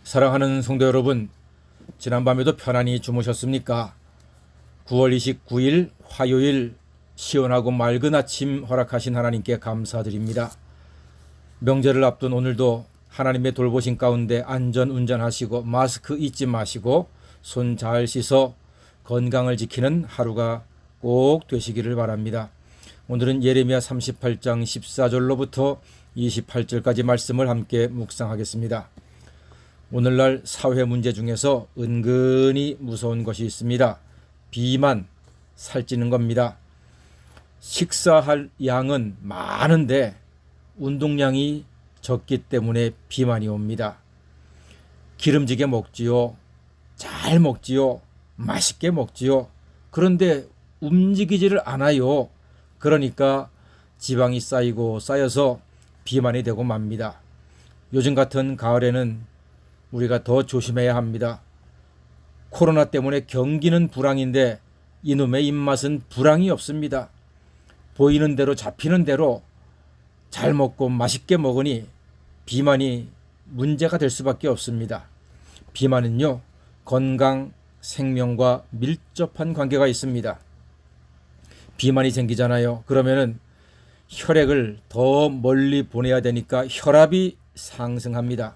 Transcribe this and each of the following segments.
사랑하는 성도 여러분, 지난밤에도 편안히 주무셨습니까? 9월 29일 화요일 시원하고 맑은 아침 허락하신 하나님께 감사드립니다. 명절을 앞둔 오늘도 하나님의 돌보신 가운데 안전 운전하시고 마스크 잊지 마시고 손 잘 씻어 건강을 지키는 하루가 꼭 되시기를 바랍니다. 오늘은 예레미야 38장 14절로부터 28절까지 말씀을 함께 묵상하겠습니다. 오늘날 사회 문제 중에서 은근히 무서운 것이 있습니다. 비만, 살찌는 겁니다. 식사할 양은 많은데 운동량이 적기 때문에 비만이 옵니다. 기름지게 먹지요. 잘 먹지요. 맛있게 먹지요. 그런데 움직이지를 않아요. 그러니까 지방이 쌓이고 쌓여서 비만이 되고 맙니다. 요즘 같은 가을에는 우리가 더 조심해야 합니다. 코로나 때문에 경기는 불황인데 이놈의 입맛은 불황이 없습니다. 보이는 대로 잡히는 대로 잘 먹고 맛있게 먹으니 비만이 문제가 될 수밖에 없습니다. 비만은요, 건강, 생명과 밀접한 관계가 있습니다. 비만이 생기잖아요. 그러면은 혈액을 더 멀리 보내야 되니까 혈압이 상승합니다.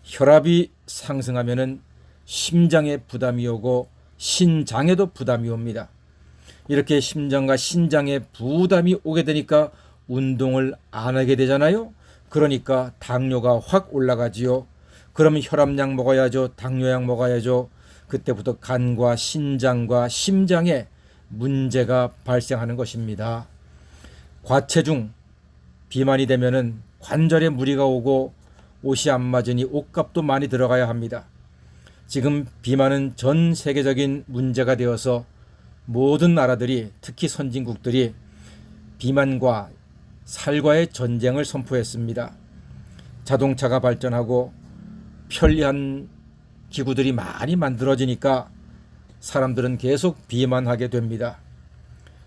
혈압이 상승하면은 심장에 부담이 오고 신장에도 부담이 옵니다. 이렇게 심장과 신장에 부담이 오게 되니까 운동을 안 하게 되잖아요. 그러니까 당뇨가 확 올라가지요. 그러면 혈압약 먹어야죠. 당뇨약 먹어야죠. 그때부터 간과 신장과 심장에 문제가 발생하는 것입니다. 과체중, 비만이 되면은 관절에 무리가 오고 옷이 안 맞으니 옷값도 많이 들어가야 합니다. 지금 비만은 전 세계적인 문제가 되어서 모든 나라들이, 특히 선진국들이 비만과 살과의 전쟁을 선포했습니다. 자동차가 발전하고 편리한 기구들이 많이 만들어지니까 사람들은 계속 비만하게 됩니다.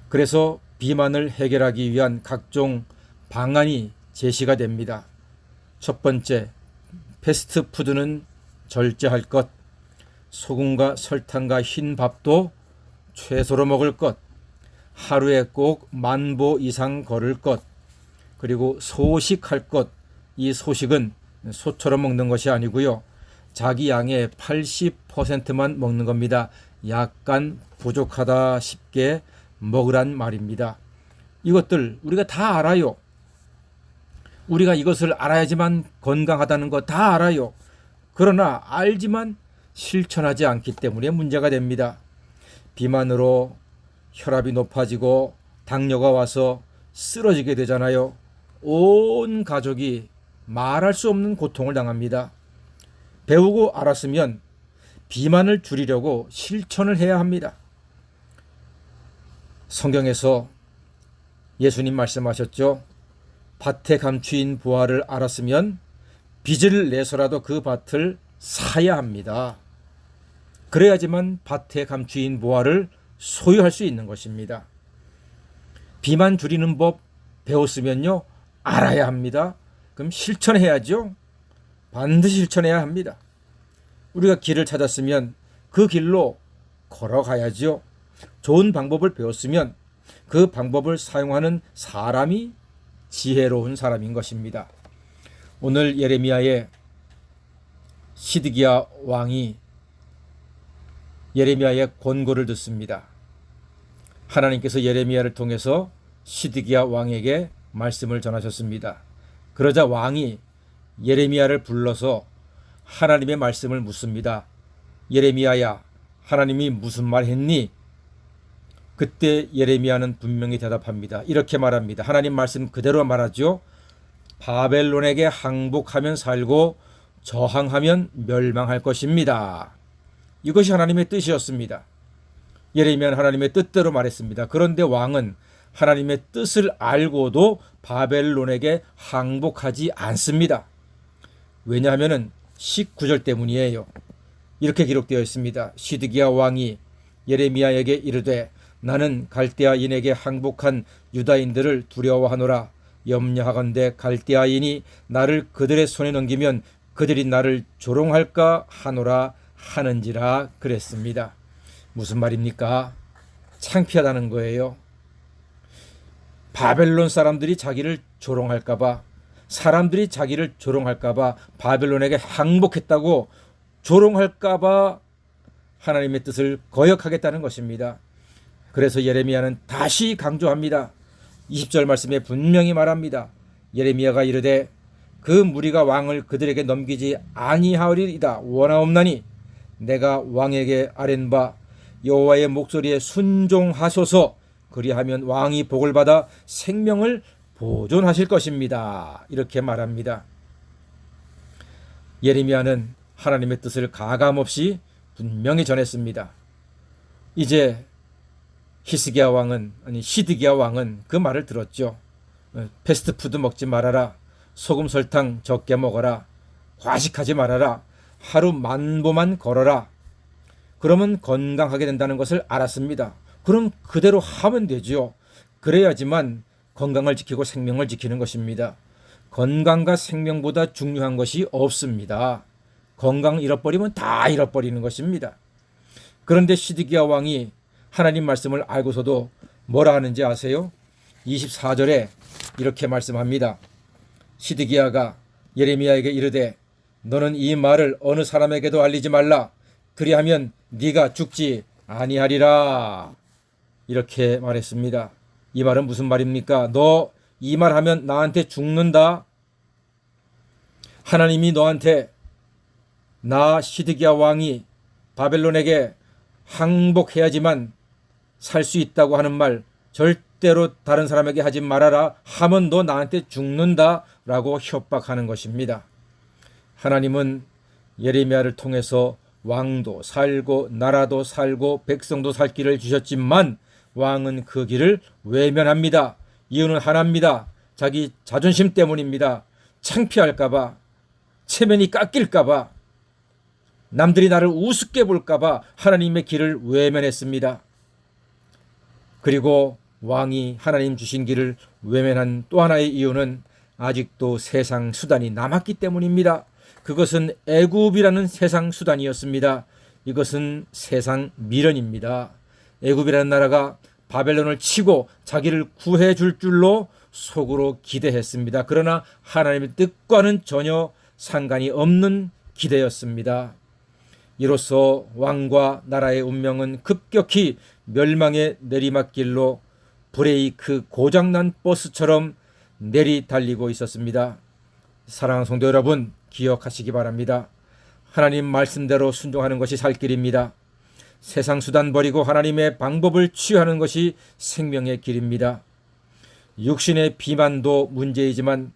그래서 비만을 해결하기 위한 각종 방안이 제시가 됩니다. 첫 번째, 패스트푸드는 절제할 것, 소금과 설탕과 흰 밥도 최소로 먹을 것, 하루에 꼭 10,000보 이상 걸을 것, 그리고 소식할 것. 이 소식은 소처럼 먹는 것이 아니고요. 자기 양의 80%만 먹는 겁니다. 약간 부족하다 싶게 먹으란 말입니다. 이것들 우리가 다 알아요. 우리가 이것을 알아야지만 건강하다는 거 다 알아요. 그러나 알지만 실천하지 않기 때문에 문제가 됩니다. 비만으로 혈압이 높아지고 당뇨가 와서 쓰러지게 되잖아요. 온 가족이 말할 수 없는 고통을 당합니다. 배우고 알았으면 비만을 줄이려고 실천을 해야 합니다. 성경에서 예수님 말씀하셨죠. 밭에 감추인 보화를 알았으면 빚을 내서라도 그 밭을 사야 합니다. 그래야지만 밭에 감추인 보화를 소유할 수 있는 것입니다. 비만 줄이는 법 배웠으면요, 알아야 합니다. 그럼 실천해야죠. 반드시 실천해야 합니다. 우리가 길을 찾았으면 그 길로 걸어가야죠. 좋은 방법을 배웠으면 그 방법을 사용하는 사람이 지혜로운 사람인 것입니다. 오늘 예레미야의 시드기야 왕이 예레미야의 권고를 듣습니다. 하나님께서 예레미야를 통해서 시드기야 왕에게 말씀을 전하셨습니다. 그러자 왕이 예레미야를 불러서 하나님의 말씀을 묻습니다. 예레미야야, 하나님이 무슨 말 했니? 그때 예레미야는 분명히 대답합니다. 이렇게 말합니다. 하나님 말씀 그대로 말하죠. 바벨론에게 항복하면 살고 저항하면 멸망할 것입니다. 이것이 하나님의 뜻이었습니다. 예레미야는 하나님의 뜻대로 말했습니다. 그런데 왕은 하나님의 뜻을 알고도 바벨론에게 항복하지 않습니다. 왜냐하면 19절 때문이에요. 이렇게 기록되어 있습니다. 시드기야 왕이 예레미야에게 이르되 나는 갈대아인에게 항복한 유다인들을 두려워하노라. 염려하건대 갈대아인이 나를 그들의 손에 넘기면 그들이 나를 조롱할까 하노라 하는지라 그랬습니다. 무슨 말입니까? 창피하다는 거예요. 바벨론 사람들이 자기를 조롱할까봐, 사람들이 자기를 조롱할까봐, 바벨론에게 항복했다고 조롱할까봐 하나님의 뜻을 거역하겠다는 것입니다. 그래서 예레미야는 다시 강조합니다. 20절 말씀에 분명히 말합니다. 예레미야가 이르되 그 무리가 왕을 그들에게 넘기지 아니하리이다 원하옵나니 내가 왕에게 아랜 바 여호와의 목소리에 순종하소서. 그리하면 왕이 복을 받아 생명을 보존하실 것입니다. 이렇게 말합니다. 예레미야는 하나님의 뜻을 가감없이 분명히 전했습니다. 이제 시드기야 왕은 그 말을 들었죠. 패스트푸드 먹지 말아라. 소금 설탕 적게 먹어라. 과식하지 말아라. 하루 만보만 걸어라. 그러면 건강하게 된다는 것을 알았습니다. 그럼 그대로 하면 되죠. 그래야지만 건강을 지키고 생명을 지키는 것입니다. 건강과 생명보다 중요한 것이 없습니다. 건강 잃어버리면 다 잃어버리는 것입니다. 그런데 시드기야 왕이 하나님 말씀을 알고서도 뭐라 하는지 아세요? 24절에 이렇게 말씀합니다. 시드기야가 예레미야에게 이르되 너는 이 말을 어느 사람에게도 알리지 말라. 그리하면 네가 죽지 아니하리라. 이렇게 말했습니다. 이 말은 무슨 말입니까? 너 이 말하면 나한테 죽는다. 하나님이 너한테 나 시드기야 왕이 바벨론에게 항복해야지만 살 수 있다고 하는 말 절대로 다른 사람에게 하지 말아라 하면 너 나한테 죽는다라고 협박하는 것입니다. 하나님은 예레미야를 통해서 왕도 살고 나라도 살고 백성도 살 길을 주셨지만 왕은 그 길을 외면합니다. 이유는 하나입니다. 자기 자존심 때문입니다. 창피할까봐, 체면이 깎일까봐, 남들이 나를 우습게 볼까봐 하나님의 길을 외면했습니다. 그리고 왕이 하나님 주신 길을 외면한 또 하나의 이유는 아직도 세상 수단이 남았기 때문입니다. 그것은 애굽이라는 세상 수단이었습니다. 이것은 세상 미련입니다. 애굽이라는 나라가 바벨론을 치고 자기를 구해 줄 줄로 속으로 기대했습니다. 그러나 하나님의 뜻과는 전혀 상관이 없는 기대였습니다. 이로써 왕과 나라의 운명은 급격히 멸망의 내리막길로 브레이크 고장난 버스처럼 내리달리고 있었습니다. 사랑하는 성도 여러분, 기억하시기 바랍니다. 하나님 말씀대로 순종하는 것이 살 길입니다. 세상 수단 버리고 하나님의 방법을 취하는 것이 생명의 길입니다. 육신의 비만도 문제이지만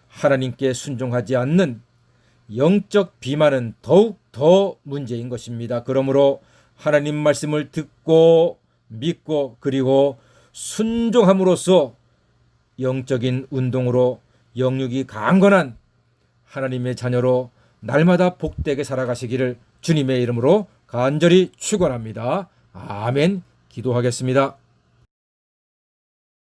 하나님께 순종하지 않는 영적 비만은 더욱 더 문제인 것입니다. 그러므로 하나님 말씀을 듣고 믿고 그리고 순종함으로써 영적인 운동으로 영육이 강건한 하나님의 자녀로 날마다 복되게 살아가시기를 주님의 이름으로 간절히 축원합니다. 아멘. 기도하겠습니다.